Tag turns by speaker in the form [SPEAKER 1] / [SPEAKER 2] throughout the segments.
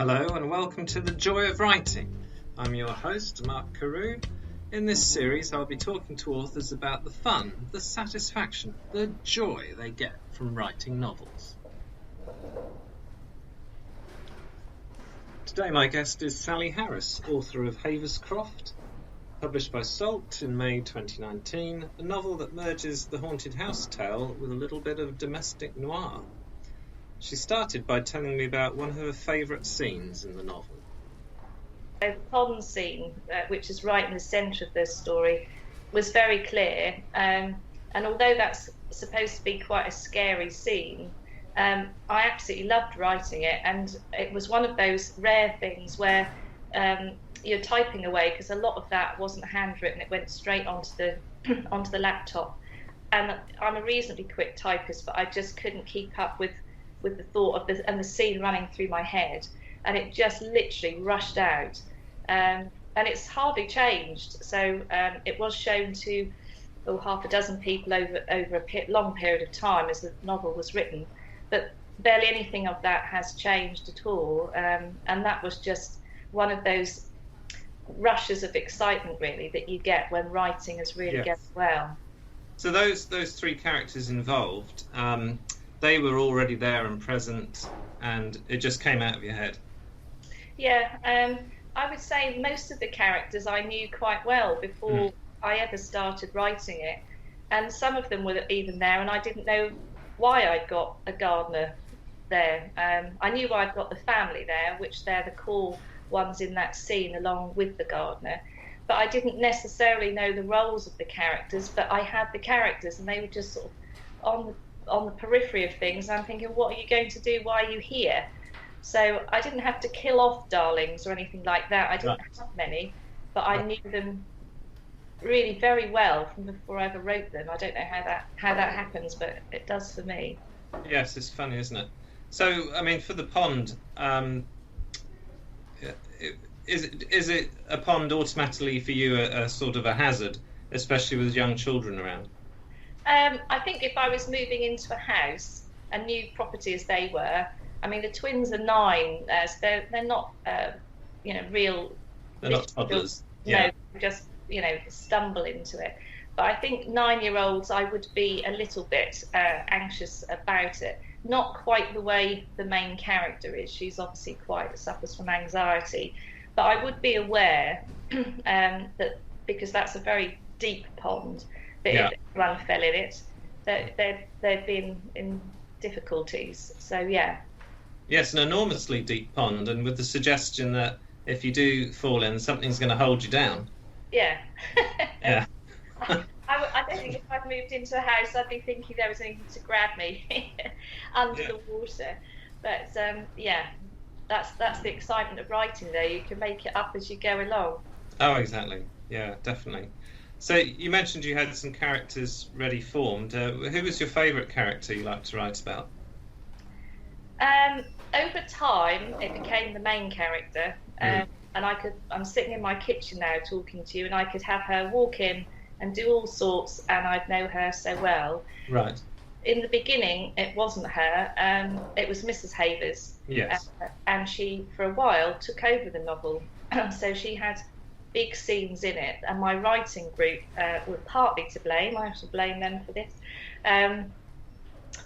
[SPEAKER 1] Hello and welcome to The Joy of Writing. I'm your host, Mark Carew. In this series, I'll be talking to authors about the fun, the satisfaction, the joy they get from writing novels. Today my guest is Sally Harris, author of Haverscroft, published by Salt in May 2019, a novel that merges the haunted house tale with a little bit of domestic noir. She started by telling me about one of her favourite scenes in the novel.
[SPEAKER 2] The pond scene, which is right in the centre of the story, was very clear. And although that's supposed to be quite a scary scene, I absolutely loved writing it. And it was one of those rare things where you're typing away, because a lot of that wasn't handwritten. It went straight onto the laptop. And I'm a reasonably quick typist, but I just couldn't keep up with the thought of the scene running through my head, and it just literally rushed out, and it's hardly changed. So it was shown to half a dozen people over a long period of time as the novel was written, but barely anything of that has changed at all, and that was just one of those rushes of excitement really that you get when writing is really going well.
[SPEAKER 1] So those three characters involved, they were already there and present, and it just came out of your head.
[SPEAKER 2] Yeah, I would say most of the characters I knew quite well before I ever started writing it, and some of them were even there, and I didn't know why I'd got a gardener there. I knew why I'd got the family there, which they're the core ones in that scene along with the gardener, but I didn't necessarily know the roles of the characters, but I had the characters, and they were just sort of on the periphery of things. I'm thinking, what are you going to do? Why are you here? So I didn't have to kill off darlings or anything like that. I didn't have many, but I knew them really very well from before I ever wrote them. I don't know how that happens, but it does for me.
[SPEAKER 1] Yes, it's funny, isn't it? So, I mean, for the pond, is it a pond automatically for you a sort of a hazard, especially with young children around?
[SPEAKER 2] I think if I was moving into a house, a new property as they were, I mean, the twins are 9, so they're not, real.
[SPEAKER 1] They're not toddlers.
[SPEAKER 2] No, just, stumble into it. But I think 9-year-olds, I would be a little bit anxious about it. Not quite the way the main character is. She's obviously suffers from anxiety. But I would be aware that, because that's a very deep pond, that if anyone fell in it, that they'd be in difficulties. So, yeah.
[SPEAKER 1] Yes, an enormously deep pond, and with the suggestion that if you do fall in, something's going to hold you down.
[SPEAKER 2] Yeah.
[SPEAKER 1] Yeah.
[SPEAKER 2] I don't think if I'd moved into a house, I'd be thinking there was anything to grab me under the water. But, that's the excitement of writing there. You can make it up as you go along.
[SPEAKER 1] Oh, exactly. Yeah, definitely. So you mentioned you had some characters ready formed. Who was your favourite character you liked to write about?
[SPEAKER 2] Over time, it became the main character, and I'm sitting in my kitchen now talking to you, and I could have her walk in and do all sorts, and I'd know her so well.
[SPEAKER 1] Right.
[SPEAKER 2] In the beginning, it wasn't her. It was Mrs. Havers.
[SPEAKER 1] Yes.
[SPEAKER 2] And she, for a while, took over the novel, so she had big scenes in it, and my writing group were partly to blame. I have to blame them for this,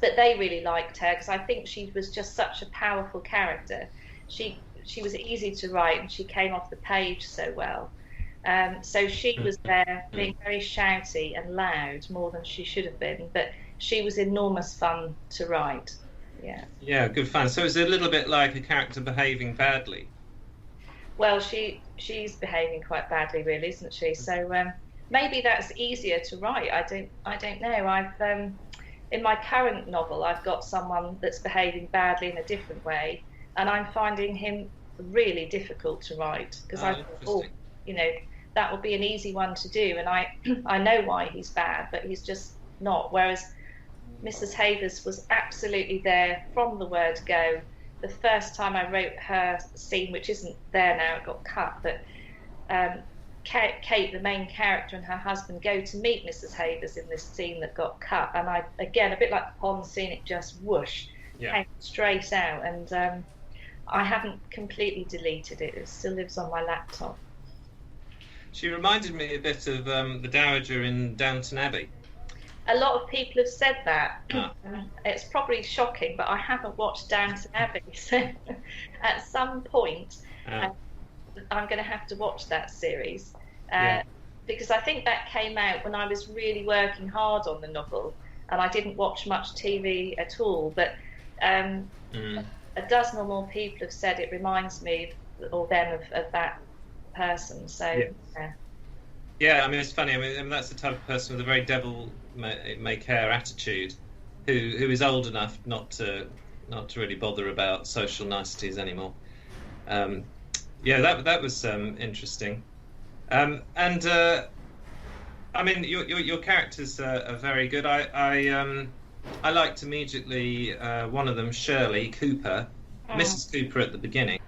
[SPEAKER 2] but they really liked her because I think she was just such a powerful character. She was easy to write, and she came off the page so well. So she was there being very shouty and loud, more than she should have been, but she was enormous fun to write. Yeah,
[SPEAKER 1] good fun. So it's a little bit like a character behaving badly.
[SPEAKER 2] Well, she's behaving quite badly, really, isn't she? So maybe that's easier to write. I don't know. I've in my current novel, I've got someone that's behaving badly in a different way, and I'm finding him really difficult to write because I thought, that would be an easy one to do, and I know why he's bad, but he's just not. Whereas Mrs. Havers was absolutely there from the word go. The first time I wrote her scene, which isn't there now, it got cut, but Kate, the main character, and her husband go to meet Mrs. Havers in this scene that got cut, and again, a bit like the pond scene, it just whoosh, came straight out, and I haven't completely deleted it. It still lives on my laptop.
[SPEAKER 1] She reminded me a bit of the Dowager in Downton Abbey.
[SPEAKER 2] A lot of people have said that.
[SPEAKER 1] Ah.
[SPEAKER 2] It's probably shocking, but I haven't watched Downton Abbey, so at some point I'm going to have to watch that series. Because I think that came out when I was really working hard on the novel, and I didn't watch much TV at all. But a dozen or more people have said it reminds me of that person. So
[SPEAKER 1] yeah, I mean, it's funny. I mean, that's the type of person with a very devil may care attitude, who is old enough not to really bother about social niceties anymore. That was interesting. And I mean, your characters are very good. I liked immediately one of them, Shirley Cooper, Mrs. Cooper at the beginning,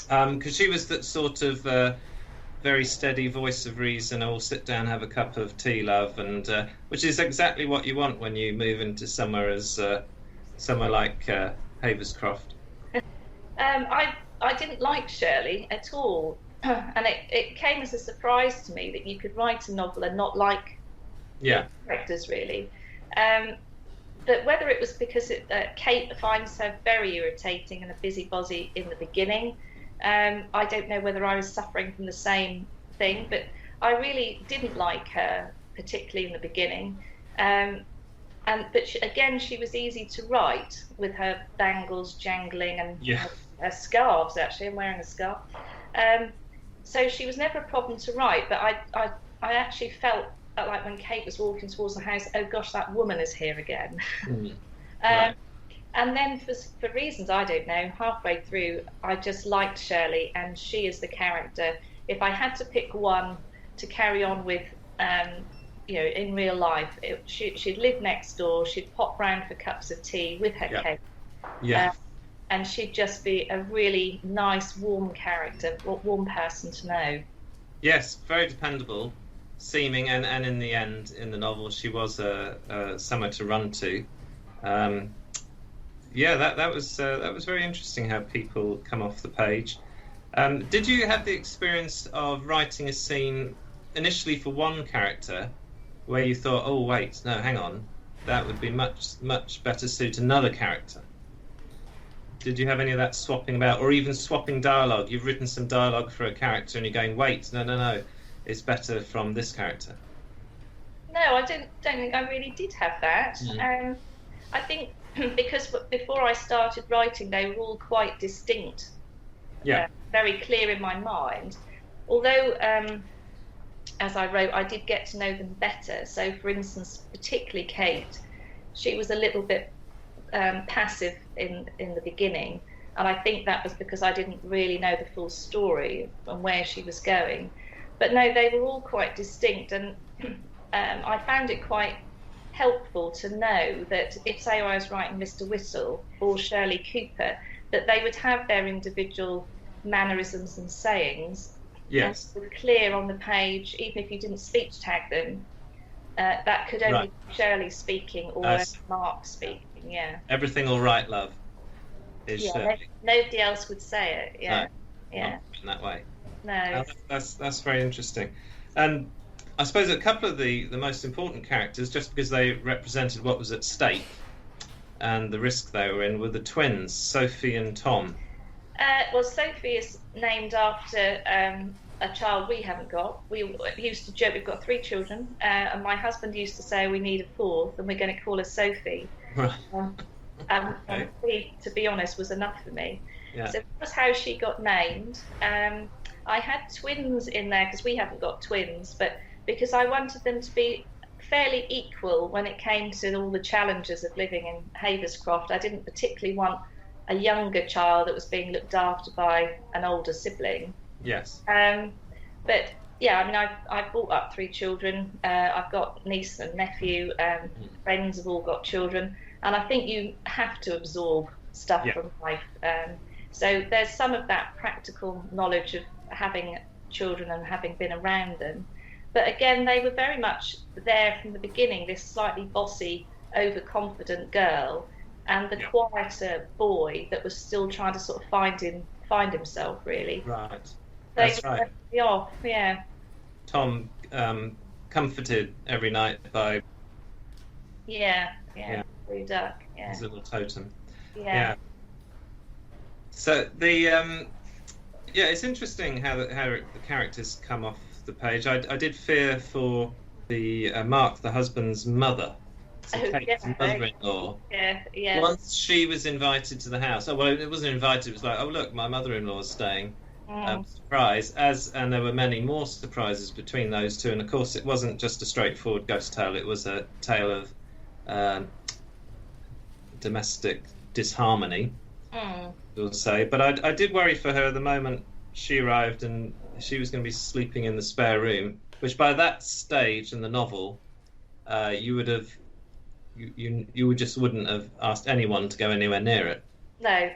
[SPEAKER 1] because she was that sort of very steady voice of reason. I'll sit down, have a cup of tea, love, and which is exactly what you want when you move into somewhere like Haverscroft.
[SPEAKER 2] I didn't like Shirley at all. And it came as a surprise to me that you could write a novel and not like the characters, really. But whether it was because Kate finds her very irritating and a busybody in the beginning, I don't know whether I was suffering from the same thing, but I really didn't like her, particularly in the beginning. But she was easy to write with her bangles jangling and her scarves. Actually, I'm wearing a scarf. So she was never a problem to write, but I actually felt like when Kate was walking towards the house, oh gosh, that woman is here again. Right. And then for reasons I don't know, halfway through, I just liked Shirley, and she is the character. If I had to pick one to carry on with, in real life, she'd live next door, she'd pop round for cups of tea with her Kate. Yeah. And she'd just be a really nice, warm character, warm person to know.
[SPEAKER 1] Yes, very dependable, seeming, and in the end, in the novel, she was somewhere to run to. That was very interesting how people come off the page. Did you have the experience of writing a scene initially for one character where you thought, oh wait, no, hang on, that would be much better suit another character? Did you have any of that swapping about, or even swapping dialogue? You've written some dialogue for a character and you're going, wait, no, it's better from this character.
[SPEAKER 2] No, I don't think I really did have that. I think because before I started writing, they were all quite distinct. Very clear in my mind. Although, as I wrote, I did get to know them better. So, for instance, particularly Kate, she was a little bit passive in the beginning, and I think that was because I didn't really know the full story and where she was going. But no, they were all quite distinct, and I found it quite helpful to know that if, say, I was writing Mr. Whistle or Shirley Cooper, that they would have their individual mannerisms and sayings.
[SPEAKER 1] Yes.
[SPEAKER 2] And clear on the page, even if you didn't speech tag them. That could only be Shirley speaking or Mark speaking. Yeah.
[SPEAKER 1] Everything all right, love.
[SPEAKER 2] Nobody else would say it. Yeah.
[SPEAKER 1] No, not in that way.
[SPEAKER 2] No.
[SPEAKER 1] That's very interesting. And I suppose a couple of the most important characters, just because they represented what was at stake and the risk they were in, were the twins, Sophie and Tom.
[SPEAKER 2] Well, Sophie is named after a child we haven't got. We used to joke, we've got 3 children, and my husband used to say we need a 4th, and we're going to call her Sophie. And 3, to be honest, was enough for me. Yeah. So that's how she got named. I had twins in there because we haven't got twins, but because I wanted them to be fairly equal when it came to all the challenges of living in Haverscroft. I didn't particularly want a younger child that was being looked after by an older sibling.
[SPEAKER 1] Yes.
[SPEAKER 2] But yeah, I mean, I've brought up 3 children. I've got niece and nephew. Friends have all got children, and I think you have to absorb stuff from life. So there's some of that practical knowledge of having children and having been around them. But again, they were very much there from the beginning, this slightly bossy, overconfident girl, and the quieter boy that was still trying to sort of find himself, really.
[SPEAKER 1] Right.
[SPEAKER 2] They
[SPEAKER 1] That's
[SPEAKER 2] were
[SPEAKER 1] right.
[SPEAKER 2] definitely off, yeah.
[SPEAKER 1] Tom comforted every night by
[SPEAKER 2] Yeah,
[SPEAKER 1] yeah,
[SPEAKER 2] blue duck,
[SPEAKER 1] his
[SPEAKER 2] yeah.
[SPEAKER 1] little totem.
[SPEAKER 2] Yeah.
[SPEAKER 1] Yeah. So yeah, it's interesting how the characters come off the page. I did fear for the Mark, the husband's mother, so
[SPEAKER 2] Oh,
[SPEAKER 1] Kate's
[SPEAKER 2] yeah.
[SPEAKER 1] mother-in-law.
[SPEAKER 2] Yeah, yeah.
[SPEAKER 1] Once she was invited to the house, oh well, it wasn't invited. It was like, oh look, my mother-in-law is staying.
[SPEAKER 2] Mm.
[SPEAKER 1] Surprise! And there were many more surprises between those two. And of course, it wasn't just a straightforward ghost tale. It was a tale of um, domestic disharmony,
[SPEAKER 2] Mm.
[SPEAKER 1] we'll say. But I did worry for her the moment she arrived and she was going to be sleeping in the spare room, which by that stage in the novel, you would have you would just wouldn't have asked anyone to go anywhere near it.
[SPEAKER 2] No.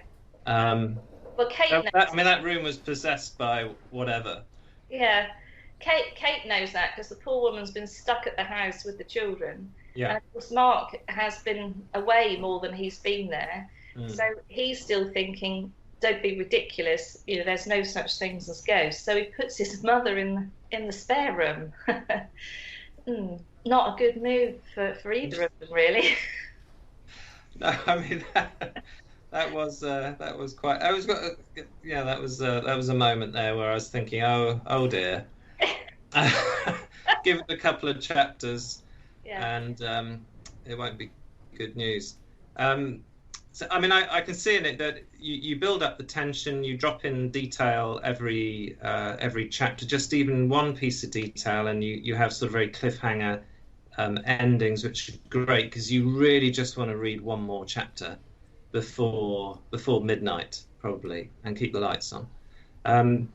[SPEAKER 1] Um,
[SPEAKER 2] Well, Kate knows.
[SPEAKER 1] I mean, that room was possessed by whatever.
[SPEAKER 2] Yeah. Kate knows that because the poor woman's been stuck at the house with the children.
[SPEAKER 1] Yeah.
[SPEAKER 2] And of course, Mark has been away more than he's been there.
[SPEAKER 1] Mm.
[SPEAKER 2] So he's still thinking, don't be ridiculous. You know, there's no such things as ghosts. So he puts his mother in the spare room. Not a good move for either of them, really.
[SPEAKER 1] No, I mean that was quite. I was yeah, that was a moment there where I was thinking, oh dear. Give it a couple of chapters,
[SPEAKER 2] Yeah.
[SPEAKER 1] and it won't be good news. So I mean, I can see in it that you build up the tension, you drop in detail every chapter, just even one piece of detail, and you have sort of very cliffhanger endings, which are great because you really just want to read one more chapter before midnight, probably, and keep the lights on.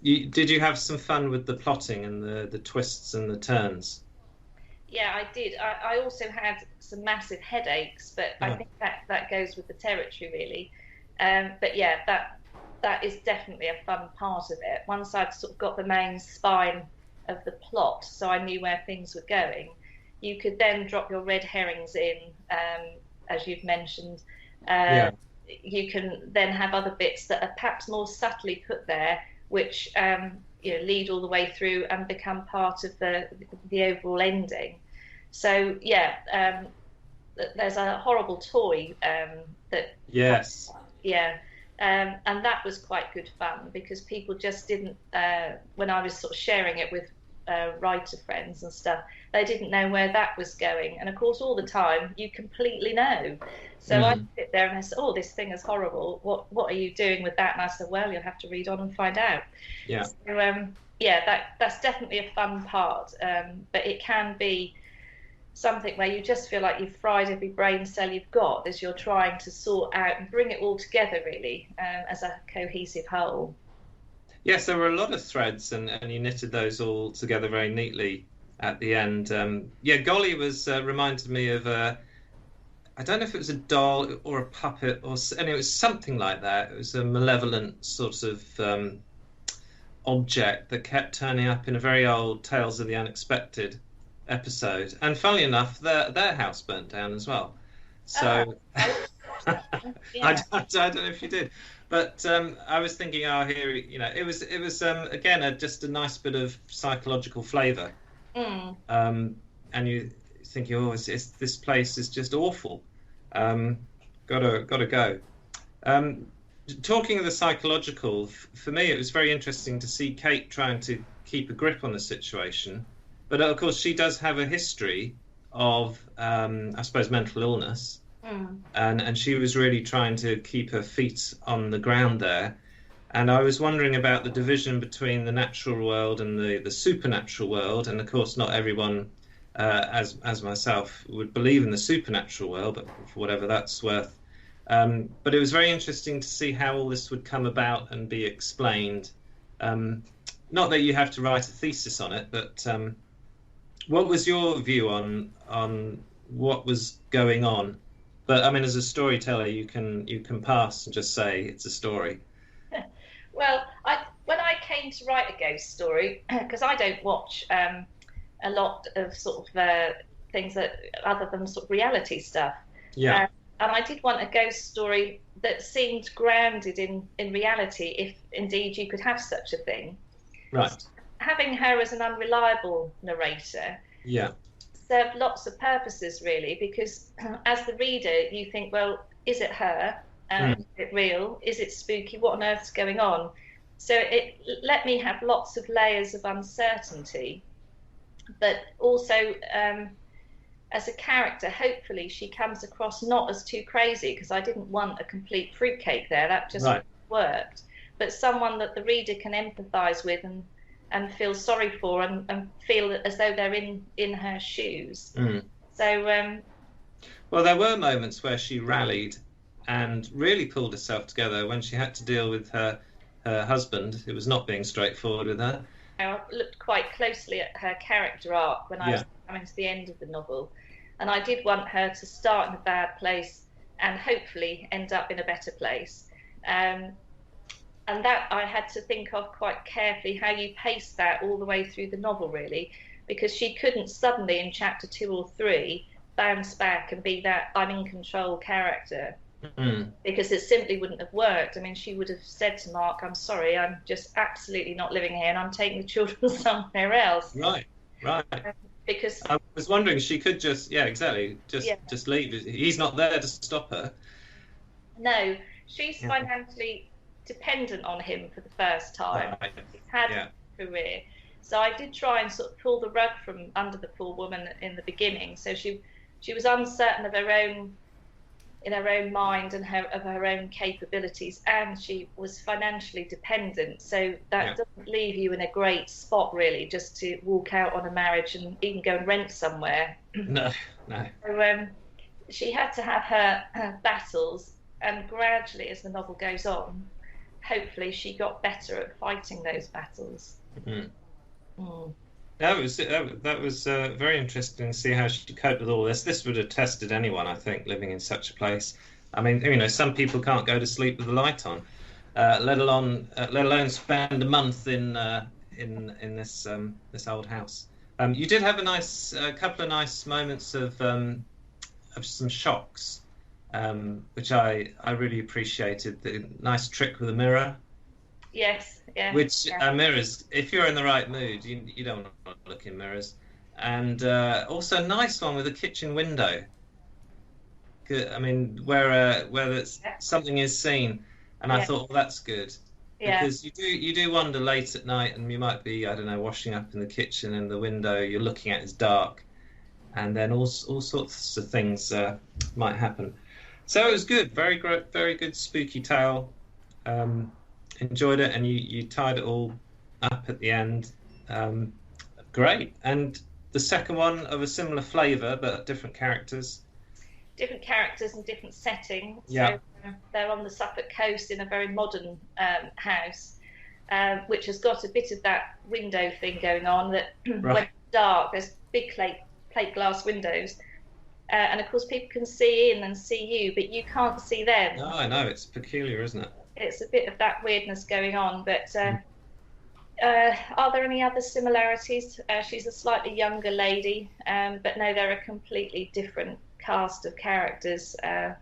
[SPEAKER 1] Did you have some fun with the plotting and the twists and the turns?
[SPEAKER 2] Yeah, I did. I also had some massive headaches, but I think that goes with the territory, really. But yeah, that is definitely a fun part of it. Once I'd sort of got the main spine of the plot, so I knew where things were going, you could then drop your red herrings in, as you've mentioned. You can then have other bits that are perhaps more subtly put there, which lead all the way through and become part of the overall ending. So yeah, there's a horrible toy that.
[SPEAKER 1] Yes.
[SPEAKER 2] Yeah. And that was quite good fun because people just didn't, when I was sort of sharing it with writer friends and stuff, they didn't know where that was going. And of course, all the time, you completely know. So I sit there and I say, oh, this thing is horrible. What are you doing with that? And I said, well, you'll have to read on and find out.
[SPEAKER 1] Yeah.
[SPEAKER 2] So, that's definitely a fun part. But it can be something where you just feel like you've fried every brain cell you've got as you're trying to sort out and bring it all together, really, as a cohesive whole.
[SPEAKER 1] Yes, there were a lot of threads, and you knitted those all together very neatly at the end. Golly reminded me of I don't know if it was a doll or a puppet, and it was something like that. It was a malevolent sort of object that kept turning up in a very old Tales of the Unexpected episode. And funnily enough, their house burnt down as well. So I don't know if you did. But I was thinking, here, it was again just a nice bit of psychological flavour. And you thinking, this place is just awful. Gotta go. Talking of the psychological, for me, it was very interesting to see Kate trying to keep a grip on the situation. But of course, she does have a history of, I suppose, mental illness. And she was really trying to keep her feet on the ground there. And I was wondering about the division between the natural world and the supernatural world. And of course, not everyone, as myself, would believe in the supernatural world, but for whatever that's worth. But it was very interesting to see how all this would come about and be explained. Not that you have to write a thesis on it, but what was your view on what was going on? But I mean, as a storyteller, you can pass and just say it's a story.
[SPEAKER 2] Well, when I came to write a ghost story, because I don't watch a lot of sort of things that other than sort of reality stuff.
[SPEAKER 1] Yeah.
[SPEAKER 2] and I did want a ghost story that seemed grounded in reality, if indeed you could have such a thing.
[SPEAKER 1] Right.
[SPEAKER 2] Having her as an unreliable narrator served lots of purposes, really, because as the reader, you think, well, is it her? Is it real? Is it spooky? What on earth's going on? So it let me have lots of layers of uncertainty, but also as a character, hopefully she comes across not as too crazy, because I didn't want a complete fruitcake there. That just worked. But someone that the reader can empathise with and feel sorry for, and feel as though they're in her shoes. So,
[SPEAKER 1] well, there were moments where she rallied and really pulled herself together when she had to deal with her husband, who was not being straightforward with her.
[SPEAKER 2] I looked quite closely at her character arc when I was coming to the end of the novel, and I did want her to start in a bad place and hopefully end up in a better place. And that I had to think of quite carefully, how you pace that all the way through the novel, really, because she couldn't suddenly in chapter 2 or 3 bounce back and be that I'm in control character, because it simply wouldn't have worked. I mean, she would have said to Mark, I'm sorry, I'm just absolutely not living here and I'm taking the children somewhere else.
[SPEAKER 1] Right.
[SPEAKER 2] Because
[SPEAKER 1] I was wondering, she could just just leave. He's not there to stop her.
[SPEAKER 2] No, she's financially dependent on him for the first time. He's had a career. So I did try and sort of pull the rug from under the poor woman in the beginning. So she was uncertain of her own mind and of her own capabilities, and she was financially dependent. So that doesn't leave you in a great spot, really, just to walk out on a marriage and even go and rent somewhere.
[SPEAKER 1] No.
[SPEAKER 2] So she had to have her battles, and gradually, as the novel goes on, hopefully she got better at fighting those battles.
[SPEAKER 1] That was very interesting to see how she coped with all this. This would have tested anyone, I think, living in such a place. I mean, some people can't go to sleep with the light on, let alone spend a month in this old house. You did have a couple of nice moments of some shocks, which I really appreciated. The nice trick with the mirror.
[SPEAKER 2] Yes, yeah.
[SPEAKER 1] Which mirrors, if you're in the right mood, you don't want to look in mirrors. And also a nice one with a kitchen window. I mean, where something is seen, and I thought, well, that's good, because you do wonder late at night, and you might be, I don't know, washing up in the kitchen, and the window you're looking at is dark, and then all sorts of things might happen. So it was good, very good spooky tale. Enjoyed it, and you tied it all up at the end. Great. And the second one of a similar flavour, but different characters and different settings. So they're on the Suffolk coast in a very modern house, which has got a bit of that window thing going on, that when it's dark, there's big plate glass windows, and of course people can see in and see you, but you can't see them. No, I know, it's peculiar, isn't it?
[SPEAKER 2] It's a bit of that weirdness going on, but are there any other similarities? She's a slightly younger lady, but no, they're a completely different cast of characters. A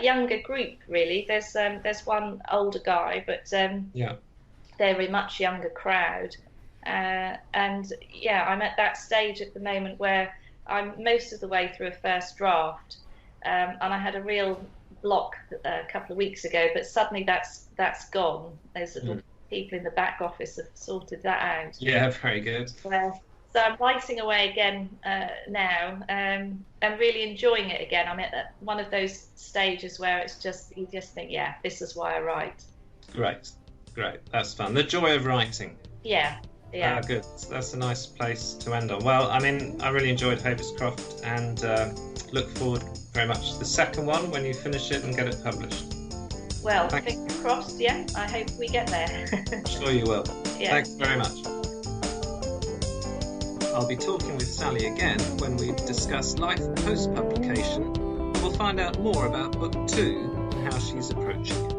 [SPEAKER 2] younger group, really. There's one older guy, but they're a much younger crowd. And I'm at that stage at the moment where I'm most of the way through a first draft, and I had a real block a couple of weeks ago, but suddenly that's gone. Those little people in the back office have sorted that out.
[SPEAKER 1] Yeah, very good.
[SPEAKER 2] So I'm writing away again now, and really enjoying it again. I'm at one of those stages where it's just, you just think, yeah, this is why I write.
[SPEAKER 1] Great, that's fun. The joy of writing.
[SPEAKER 2] Yeah.
[SPEAKER 1] Good. That's a nice place to end on. Well, I mean, I really enjoyed Haverscroft, and look forward very much to the second one when you finish it and get it published.
[SPEAKER 2] Well, fingers crossed, I hope we get there.
[SPEAKER 1] Sure you will.
[SPEAKER 2] Yeah.
[SPEAKER 1] Thanks very much. I'll be talking with Sally again when we discuss life post-publication. We'll find out more about book 2 and how she's approaching it.